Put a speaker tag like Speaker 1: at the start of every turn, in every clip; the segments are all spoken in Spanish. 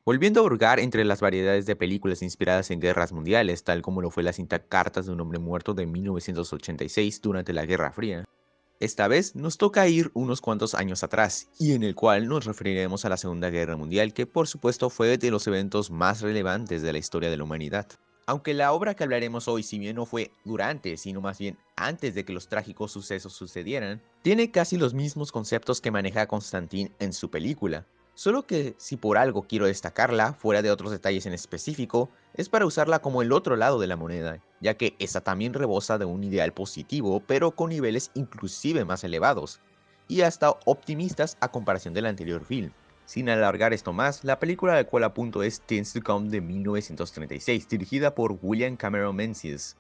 Speaker 1: Volviendo a hurgar entre las variedades de películas inspiradas en guerras mundiales, tal como lo fue la cinta Cartas de un hombre muerto de 1986 durante la Guerra Fría. Esta vez nos toca ir unos cuantos años atrás, y en el cual nos referiremos a la Segunda Guerra Mundial, que por supuesto fue de los eventos más relevantes de la historia de la humanidad. Aunque la obra que hablaremos hoy, si bien no fue durante, sino más bien antes de que los trágicos sucesos sucedieran, tiene casi los mismos conceptos que maneja Constantine en su película. Solo que si por algo quiero destacarla, fuera de otros detalles en específico, es para usarla como el otro lado de la moneda, ya que esta también rebosa de un ideal positivo, pero con niveles inclusive más elevados, y hasta optimistas a comparación del anterior film. Sin alargar esto más, la película a la cual apunto es Things to Come de 1936, dirigida por William Cameron Menzies.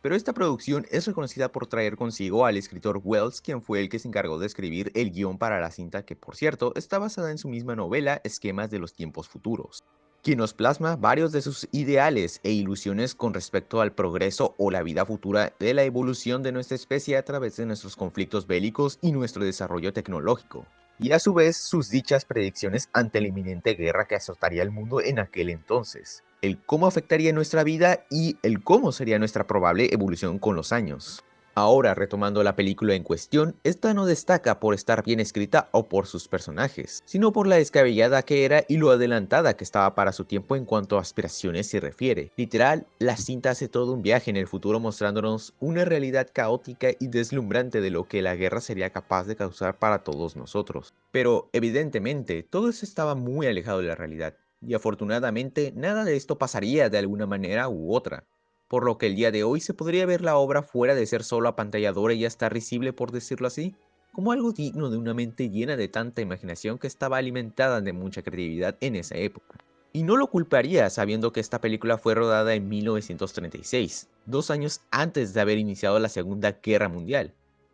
Speaker 1: Pero esta producción es reconocida por traer consigo al escritor Wells, quien fue el que se encargó de escribir el guión para la cinta que, por cierto, está basada en su misma novela Esquemas de los tiempos futuros, quien nos plasma varios de sus ideales e ilusiones con respecto al progreso o la vida futura de la evolución de nuestra especie a través de nuestros conflictos bélicos y nuestro desarrollo tecnológico, y a su vez sus dichas predicciones ante la inminente guerra que azotaría el mundo en aquel entonces, el cómo afectaría nuestra vida y el cómo sería nuestra probable evolución con los años. Ahora, retomando la película en cuestión, esta no destaca por estar bien escrita o por sus personajes, sino por la descabellada que era y lo adelantada que estaba para su tiempo en cuanto a aspiraciones se refiere. Literal, la cinta hace todo un viaje en el futuro mostrándonos una realidad caótica y deslumbrante de lo que la guerra sería capaz de causar para todos nosotros. Pero, evidentemente, todo eso estaba muy alejado de la realidad, y afortunadamente nada de esto pasaría de alguna manera u otra, por lo que el día de hoy se podría ver la obra fuera de ser solo apantalladora y hasta risible, por decirlo así, como algo digno de una mente llena de tanta imaginación que estaba alimentada de mucha creatividad en esa época. Y no lo culparía sabiendo que esta película fue rodada en 1936, 2 años antes de haber iniciado la Segunda Guerra Mundial.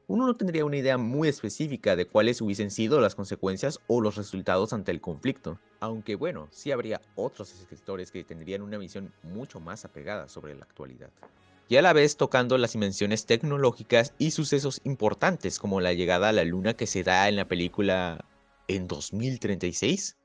Speaker 1: Uno no tendría una idea muy específica de cuáles hubiesen sido las consecuencias o los resultados ante el conflicto, aunque bueno, sí habría otros escritores que tendrían una visión mucho más apegada sobre la actualidad, y a la vez tocando las dimensiones tecnológicas y sucesos importantes como la llegada a la luna que se da en la película en 2036.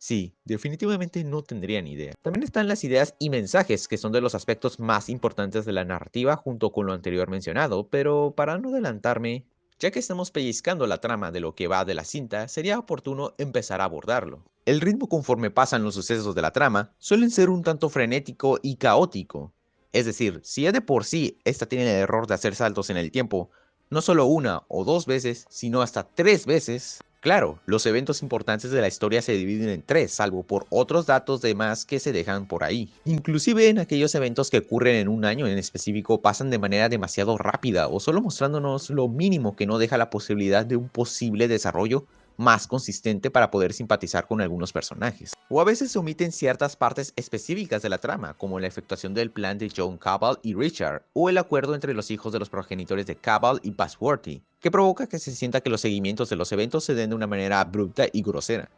Speaker 1: Sí, definitivamente no tendría ni idea. También están las ideas y mensajes, que son de los aspectos más importantes de la narrativa junto con lo anterior mencionado, pero para no adelantarme, ya que estamos pellizcando la trama de lo que va de la cinta, sería oportuno empezar a abordarlo. El ritmo conforme pasan los sucesos de la trama suelen ser un tanto frenético y caótico. Es decir, si ya de por sí esta tiene el error de hacer saltos en el tiempo, no solo una o dos veces, sino hasta tres veces. Claro, los eventos importantes de la historia se dividen en tres, salvo por otros datos de más que se dejan por ahí. Inclusive en aquellos eventos que ocurren en un año en específico pasan de manera demasiado rápida o solo mostrándonos lo mínimo que no deja la posibilidad de un posible desarrollo más consistente para poder simpatizar con algunos personajes. O a veces se omiten ciertas partes específicas de la trama, como la efectuación del plan de John Cabal y Richard, o el acuerdo entre los hijos de los progenitores de Cabal y Passworthy, que provoca que se sienta que los seguimientos de los eventos se den de una manera abrupta y grosera.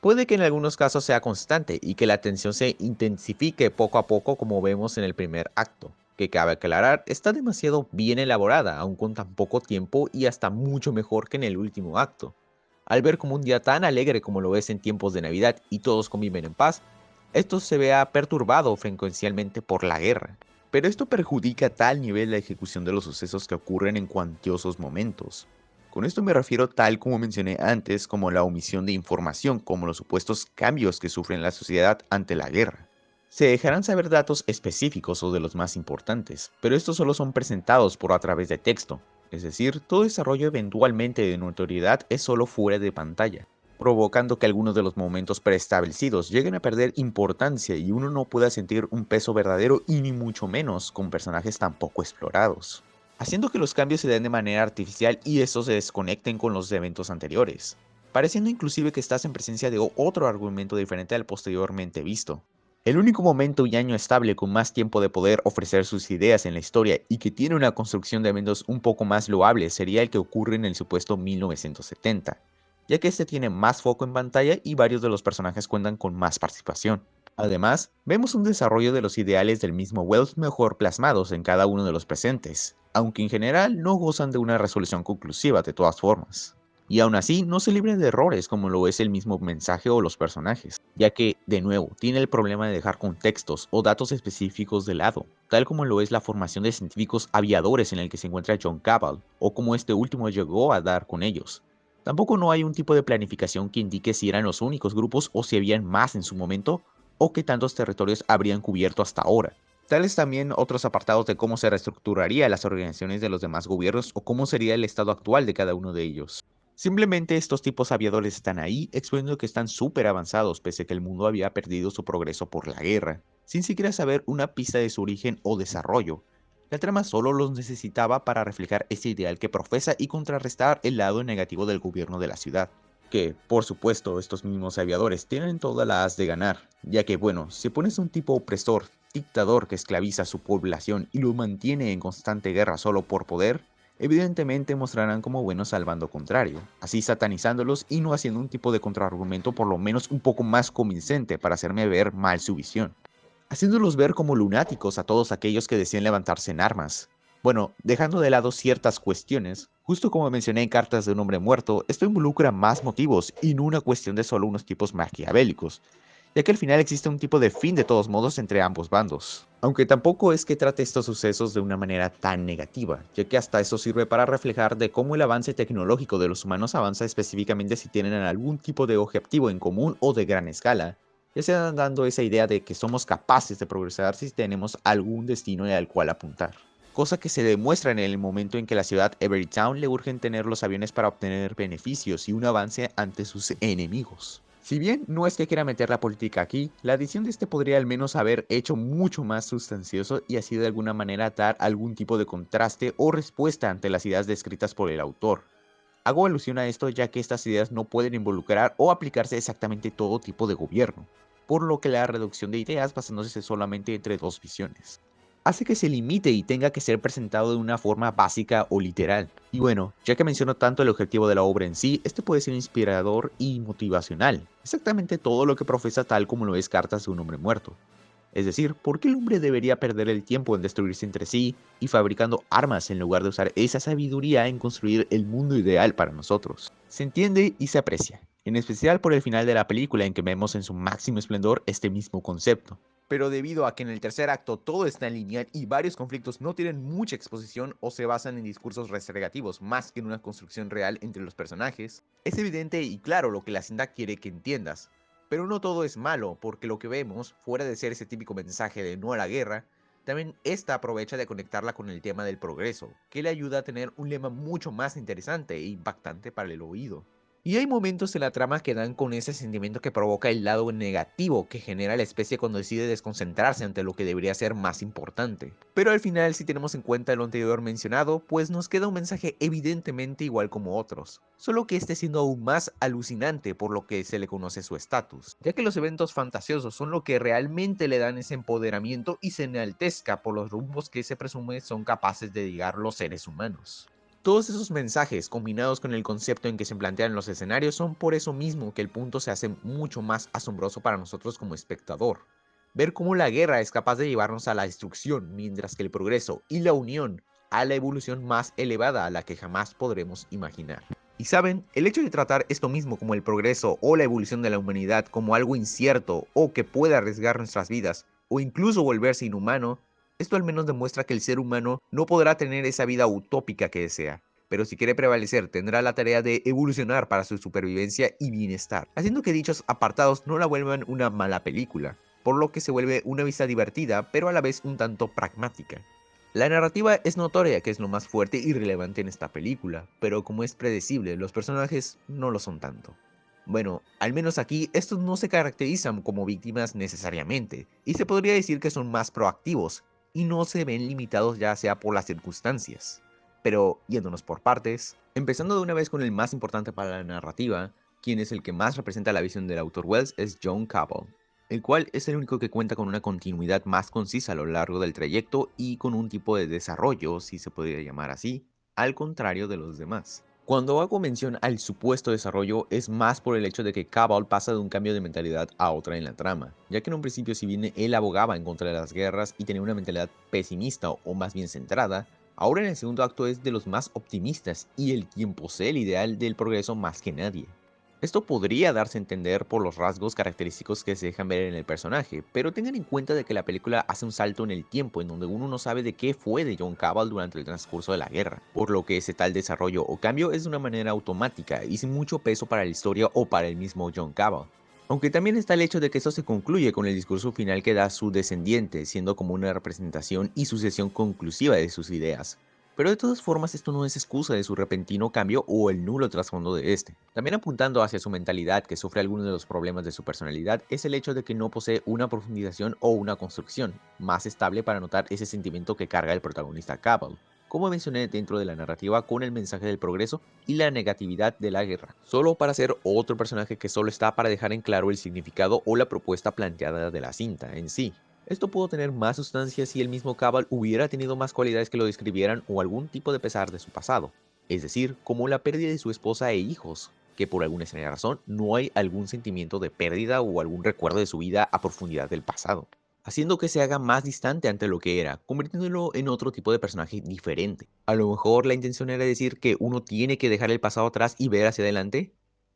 Speaker 1: Puede que en algunos casos sea constante y que la tensión se intensifique poco a poco como vemos en el primer acto, que cabe aclarar está demasiado bien elaborada, aun con tan poco tiempo y hasta mucho mejor que en el último acto. Al ver como un día tan alegre como lo es en tiempos de Navidad y todos conviven en paz, esto se vea perturbado frecuencialmente por la guerra. Pero esto perjudica a tal nivel la ejecución de los sucesos que ocurren en cuantiosos momentos. Con esto me refiero tal como mencioné antes, como la omisión de información, como los supuestos cambios que sufre la sociedad ante la guerra. Se dejarán saber datos específicos o de los más importantes, pero estos solo son presentados por a través de texto, es decir, todo desarrollo eventualmente de notoriedad es solo fuera de pantalla, provocando que algunos de los momentos preestablecidos lleguen a perder importancia y uno no pueda sentir un peso verdadero y ni mucho menos con personajes tan poco explorados, haciendo que los cambios se den de manera artificial y estos se desconecten con los eventos anteriores, pareciendo inclusive que estás en presencia de otro argumento diferente al posteriormente visto. El único momento y año estable con más tiempo de poder ofrecer sus ideas en la historia y que tiene una construcción de eventos un poco más loable sería el que ocurre en el supuesto 1970, ya que este tiene más foco en pantalla y varios de los personajes cuentan con más participación. Además, vemos un desarrollo de los ideales del mismo Wells mejor plasmados en cada uno de los presentes, aunque en general no gozan de una resolución conclusiva de todas formas. Y aún así, no se libra de errores como lo es el mismo mensaje o los personajes, ya que, de nuevo, tiene el problema de dejar contextos o datos específicos de lado, tal como lo es la formación de científicos aviadores en el que se encuentra John Cabal, o como este último llegó a dar con ellos. Tampoco no hay un tipo de planificación que indique si eran los únicos grupos o si habían más en su momento, o qué tantos territorios habrían cubierto hasta ahora. Tales también otros apartados de cómo se reestructuraría las organizaciones de los demás gobiernos o cómo sería el estado actual de cada uno de ellos. Simplemente estos tipos aviadores están ahí exponiendo que están súper avanzados pese a que el mundo había perdido su progreso por la guerra, sin siquiera saber una pista de su origen o desarrollo. La trama solo los necesitaba para reflejar ese ideal que profesa y contrarrestar el lado negativo del gobierno de la ciudad. Que, por supuesto, estos mismos aviadores tienen todas las de ganar, ya que, bueno, si pones un tipo opresor, dictador que esclaviza a su población y lo mantiene en constante guerra solo por poder, evidentemente mostrarán como buenos al bando contrario, así satanizándolos y no haciendo un tipo de contraargumento por lo menos un poco más convincente para hacerme ver mal su visión, haciéndolos ver como lunáticos a todos aquellos que decían levantarse en armas. Bueno, dejando de lado ciertas cuestiones, justo como mencioné en Cartas de un hombre muerto, esto involucra más motivos y no una cuestión de solo unos tipos maquiavélicos, ya que al final existe un tipo de fin de todos modos entre ambos bandos. Aunque tampoco es que trate estos sucesos de una manera tan negativa, ya que hasta eso sirve para reflejar de cómo el avance tecnológico de los humanos avanza específicamente si tienen algún tipo de objetivo en común o de gran escala, ya sea dando esa idea de que somos capaces de progresar si tenemos algún destino al cual apuntar. Cosa que se demuestra en el momento en que la ciudad Everytown le urgen tener los aviones para obtener beneficios y un avance ante sus enemigos. Si bien no es que quiera meter la política aquí, la adición de este podría al menos haber hecho mucho más sustancioso y así de alguna manera dar algún tipo de contraste o respuesta ante las ideas descritas por el autor. Hago alusión a esto ya que estas ideas no pueden involucrar o aplicarse exactamente todo tipo de gobierno, por lo que la reducción de ideas basándose solamente entre dos visiones hace que se limite y tenga que ser presentado de una forma básica o literal. Y bueno, ya que menciono tanto el objetivo de la obra en sí, este puede ser inspirador y motivacional, exactamente todo lo que profesa tal como lo es Cartas de un hombre muerto. Es decir, ¿por qué el hombre debería perder el tiempo en destruirse entre sí y fabricando armas en lugar de usar esa sabiduría en construir el mundo ideal para nosotros? Se entiende y se aprecia, en especial por el final de la película en que vemos en su máximo esplendor este mismo concepto. Pero debido a que en el tercer acto todo está en lineal y varios conflictos no tienen mucha exposición o se basan en discursos restregativos más que en una construcción real entre los personajes, es evidente y claro lo que la cinta quiere que entiendas. Pero no todo es malo, porque lo que vemos, fuera de ser ese típico mensaje de no a la guerra, también esta aprovecha de conectarla con el tema del progreso, que le ayuda a tener un lema mucho más interesante e impactante para el oído. Y hay momentos en la trama que dan con ese sentimiento que provoca el lado negativo que genera la especie cuando decide desconcentrarse ante lo que debería ser más importante. Pero al final, si tenemos en cuenta lo anterior mencionado, pues nos queda un mensaje evidentemente igual como otros, solo que este siendo aún más alucinante por lo que se le conoce su estatus, ya que los eventos fantasiosos son lo que realmente le dan ese empoderamiento y se enaltezca por los rumbos que se presume son capaces de llegar los seres humanos. Todos esos mensajes, combinados con el concepto en que se plantean los escenarios, son por eso mismo que el punto se hace mucho más asombroso para nosotros como espectador. Ver cómo la guerra es capaz de llevarnos a la destrucción, mientras que el progreso y la unión a la evolución más elevada a la que jamás podremos imaginar. Y saben, el hecho de tratar esto mismo como el progreso o la evolución de la humanidad como algo incierto o que puede arriesgar nuestras vidas, o incluso volverse inhumano, esto al menos demuestra que el ser humano no podrá tener esa vida utópica que desea, pero si quiere prevalecer tendrá la tarea de evolucionar para su supervivencia y bienestar, haciendo que dichos apartados no la vuelvan una mala película, por lo que se vuelve una vista divertida pero a la vez un tanto pragmática. La narrativa es notoria que es lo más fuerte y relevante en esta película, pero como es predecible, los personajes no lo son tanto. Bueno, al menos aquí estos no se caracterizan como víctimas necesariamente, y se podría decir que son más proactivos, y no se ven limitados ya sea por las circunstancias. Pero, yéndonos por partes, empezando de una vez con el más importante para la narrativa, quien es el que más representa la visión del autor Wells es John Cabot, el cual es el único que cuenta con una continuidad más concisa a lo largo del trayecto y con un tipo de desarrollo, si se podría llamar así, al contrario de los demás. Cuando hago mención al supuesto desarrollo es más por el hecho de que Cabal pasa de un cambio de mentalidad a otra en la trama, ya que en un principio si bien él abogaba en contra de las guerras y tenía una mentalidad pesimista o más bien centrada, Ahora en el segundo acto es de los más optimistas y el quien posee el ideal del progreso más que nadie. Esto podría darse a entender por los rasgos característicos que se dejan ver en el personaje, pero tengan en cuenta de que la película hace un salto en el tiempo en donde uno no sabe de qué fue de John Cabal durante el transcurso de la guerra, por lo que ese tal desarrollo o cambio es de una manera automática y sin mucho peso para la historia o para el mismo John Cabal. Aunque también está el hecho de que esto se concluye con el discurso final que da su descendiente, siendo como una representación y sucesión conclusiva de sus ideas. Pero de todas formas esto no es excusa de su repentino cambio o el nulo trasfondo de este. También apuntando hacia su mentalidad que sufre algunos de los problemas de su personalidad es el hecho de que no posee una profundización o una construcción más estable para notar ese sentimiento que carga el protagonista Cabal, como mencioné dentro de la narrativa con el mensaje del progreso y la negatividad de la guerra, solo para ser otro personaje que solo está para dejar en claro el significado o la propuesta planteada de la cinta en sí. Esto pudo tener más sustancia si el mismo Cabal hubiera tenido más cualidades que lo describieran o algún tipo de pesar de su pasado, es decir, como la pérdida de su esposa e hijos, que por alguna extraña razón no hay algún sentimiento de pérdida o algún recuerdo de su vida a profundidad del pasado, haciendo que se haga más distante ante lo que era, convirtiéndolo en otro tipo de personaje diferente. A lo mejor la intención era decir que uno tiene que dejar el pasado atrás y ver hacia adelante.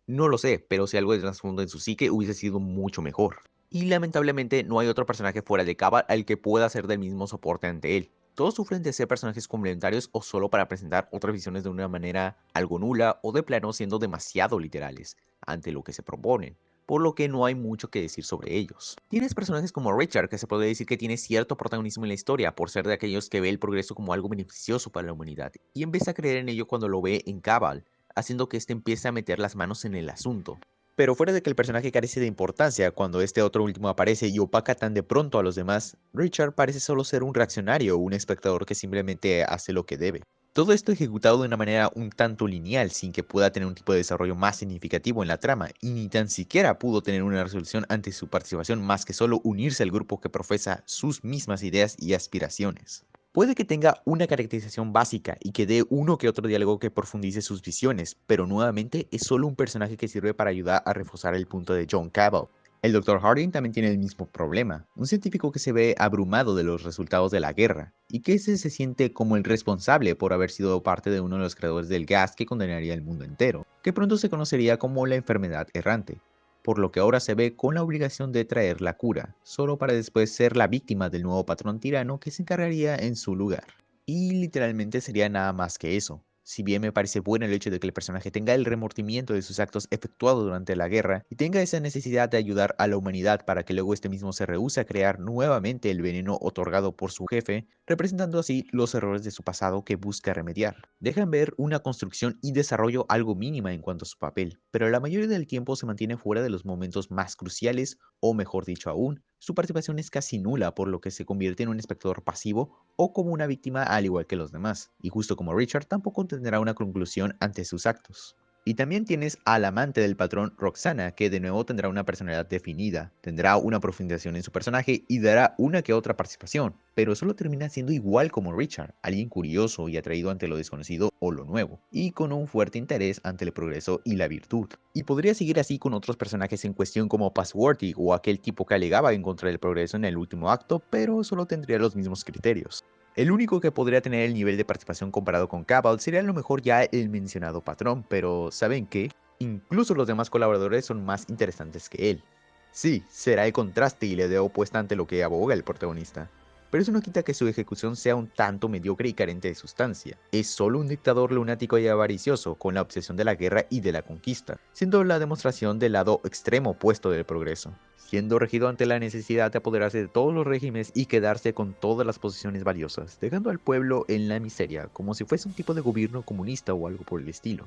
Speaker 1: No lo sé, pero si algo de trasfondo en su psique hubiese sido mucho mejor. Y lamentablemente no hay otro personaje fuera de Cabal al que pueda ser del mismo soporte ante él. Todos sufren de ser personajes complementarios o solo para presentar otras visiones de una manera algo nula o de plano siendo demasiado literales ante lo que se proponen, por lo que no hay mucho que decir sobre ellos. Tienes personajes como Richard, que se puede decir que tiene cierto protagonismo en la historia por ser de aquellos que ve el progreso como algo beneficioso para la humanidad y empieza a creer en ello cuando lo ve en Cabal, haciendo que éste empiece a meter las manos en el asunto. Pero fuera de que el personaje carece de importancia cuando este otro último aparece y opaca tan de pronto a los demás, Richard parece solo ser un reaccionario o un espectador que simplemente hace lo que debe. Todo esto ejecutado de una manera un tanto lineal sin que pueda tener un tipo de desarrollo más significativo en la trama y ni tan siquiera pudo tener una resolución ante su participación más que solo unirse al grupo que profesa sus mismas ideas y aspiraciones. Puede que tenga una caracterización básica y que dé uno que otro diálogo que profundice sus visiones, pero nuevamente es solo un personaje que sirve para ayudar a reforzar el punto de John Cabal. El Dr. Harding también tiene el mismo problema, un científico que se ve abrumado de los resultados de la guerra, y que se siente como el responsable por haber sido parte de uno de los creadores del gas que condenaría el mundo entero, que pronto se conocería como la enfermedad errante, por lo que ahora se ve con la obligación de traer la cura, solo para después ser la víctima del nuevo patrón tirano que se encargaría en su lugar. Y literalmente sería nada más que eso. Si bien me parece bueno el hecho de que el personaje tenga el remordimiento de sus actos efectuados durante la guerra y tenga esa necesidad de ayudar a la humanidad para que luego este mismo se rehúse a crear nuevamente el veneno otorgado por su jefe, representando así los errores de su pasado que busca remediar. Dejan ver una construcción y desarrollo algo mínima en cuanto a su papel, pero la mayoría del tiempo se mantiene fuera de los momentos más cruciales, o mejor dicho aún, su participación es casi nula, por lo que se convierte en un espectador pasivo o como una víctima al igual que los demás, y justo como Richard tampoco tendrá una conclusión ante sus actos. Y también tienes al amante del patrón Roxana, que de nuevo tendrá una personalidad definida, tendrá una profundización en su personaje y dará una que otra participación, pero solo termina siendo igual como Richard, alguien curioso y atraído ante lo desconocido o lo nuevo, y con un fuerte interés ante el progreso y la virtud. Y podría seguir así con otros personajes en cuestión como Passworthy o aquel tipo que alegaba en contra del progreso en el último acto, pero solo tendría los mismos criterios. El único que podría tener el nivel de participación comparado con Cabal sería a lo mejor ya el mencionado patrón, pero ¿saben qué? Incluso los demás colaboradores son más interesantes que él. Sí, será el contraste y la idea opuesta ante lo que aboga el protagonista. Pero eso no quita que su ejecución sea un tanto mediocre y carente de sustancia. Es solo un dictador lunático y avaricioso, con la obsesión de la guerra y de la conquista, siendo la demostración del lado extremo opuesto del progreso, siendo regido ante la necesidad de apoderarse de todos los regímenes y quedarse con todas las posiciones valiosas, dejando al pueblo en la miseria, como si fuese un tipo de gobierno comunista o algo por el estilo.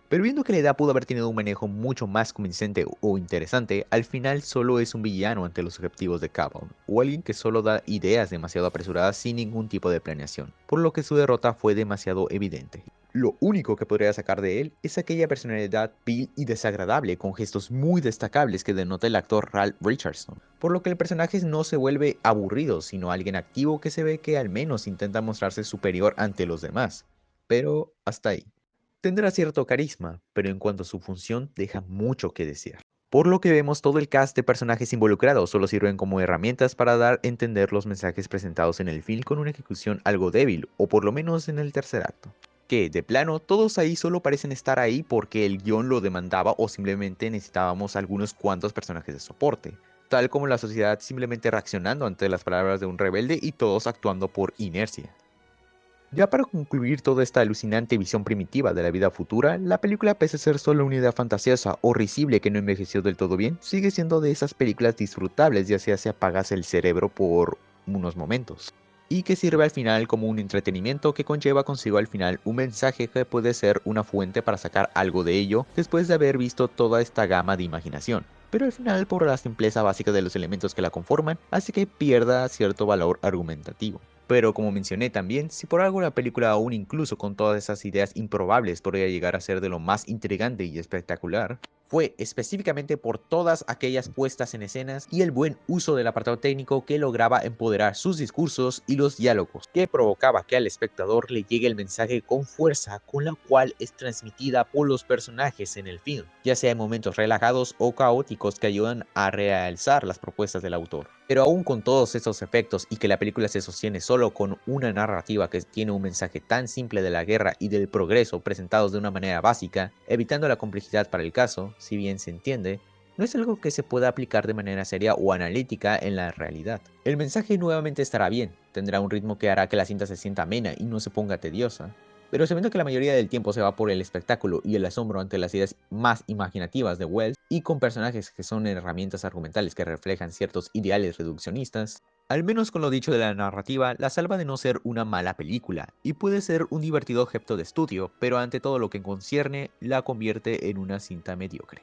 Speaker 1: Pero viendo que la idea pudo haber tenido un manejo mucho más convincente o interesante, al final solo es un villano ante los objetivos de Cabal, o alguien que solo da ideas demasiado apresuradas sin ningún tipo de planeación, por lo que su derrota fue demasiado evidente. Lo único que podría sacar de él es aquella personalidad vil y desagradable con gestos muy destacables que denota el actor Ralph Richardson, por lo que el personaje no se vuelve aburrido, sino alguien activo que se ve que al menos intenta mostrarse superior ante los demás. Pero hasta ahí. Tendrá cierto carisma, pero en cuanto a su función deja mucho que desear. Por lo que vemos todo el cast de personajes involucrados solo sirven como herramientas para dar a entender los mensajes presentados en el film con una ejecución algo débil, o por lo menos en el tercer acto. Que, de plano, todos ahí solo parecen estar ahí porque el guión lo demandaba o simplemente necesitábamos algunos cuantos personajes de soporte, tal como la sociedad simplemente reaccionando ante las palabras de un rebelde y todos actuando por inercia. Ya para concluir toda esta alucinante visión primitiva de la vida futura, la película, pese a ser solo una idea fantasiosa o risible que no envejeció del todo bien, sigue siendo de esas películas disfrutables ya sea se apagase el cerebro por unos momentos, y que sirve al final como un entretenimiento que conlleva consigo al final un mensaje que puede ser una fuente para sacar algo de ello después de haber visto toda esta gama de imaginación, pero al final por la simpleza básica de los elementos que la conforman hace que pierda cierto valor argumentativo. Pero como mencioné también, si por algo la película aún incluso con todas esas ideas improbables podría llegar a ser de lo más intrigante y espectacular, fue específicamente por todas aquellas puestas en escenas y el buen uso del apartado técnico que lograba empoderar sus discursos y los diálogos, que provocaba que al espectador le llegue el mensaje con fuerza con la cual es transmitida por los personajes en el film, ya sea en momentos relajados o caóticos que ayudan a realzar las propuestas del autor. Pero aún con todos estos efectos y que la película se sostiene solo con una narrativa que tiene un mensaje tan simple de la guerra y del progreso presentados de una manera básica, evitando la complejidad para el caso, si bien se entiende, no es algo que se pueda aplicar de manera seria o analítica en la realidad. El mensaje nuevamente estará bien, tendrá un ritmo que hará que la cinta se sienta amena y no se ponga tediosa, pero sabiendo que la mayoría del tiempo se va por el espectáculo y el asombro ante las ideas más imaginativas de Wells, y con personajes que son herramientas argumentales que reflejan ciertos ideales reduccionistas, al menos con lo dicho de la narrativa, la salva de no ser una mala película, y puede ser un divertido objeto de estudio, pero ante todo lo que concierne, la convierte en una cinta mediocre.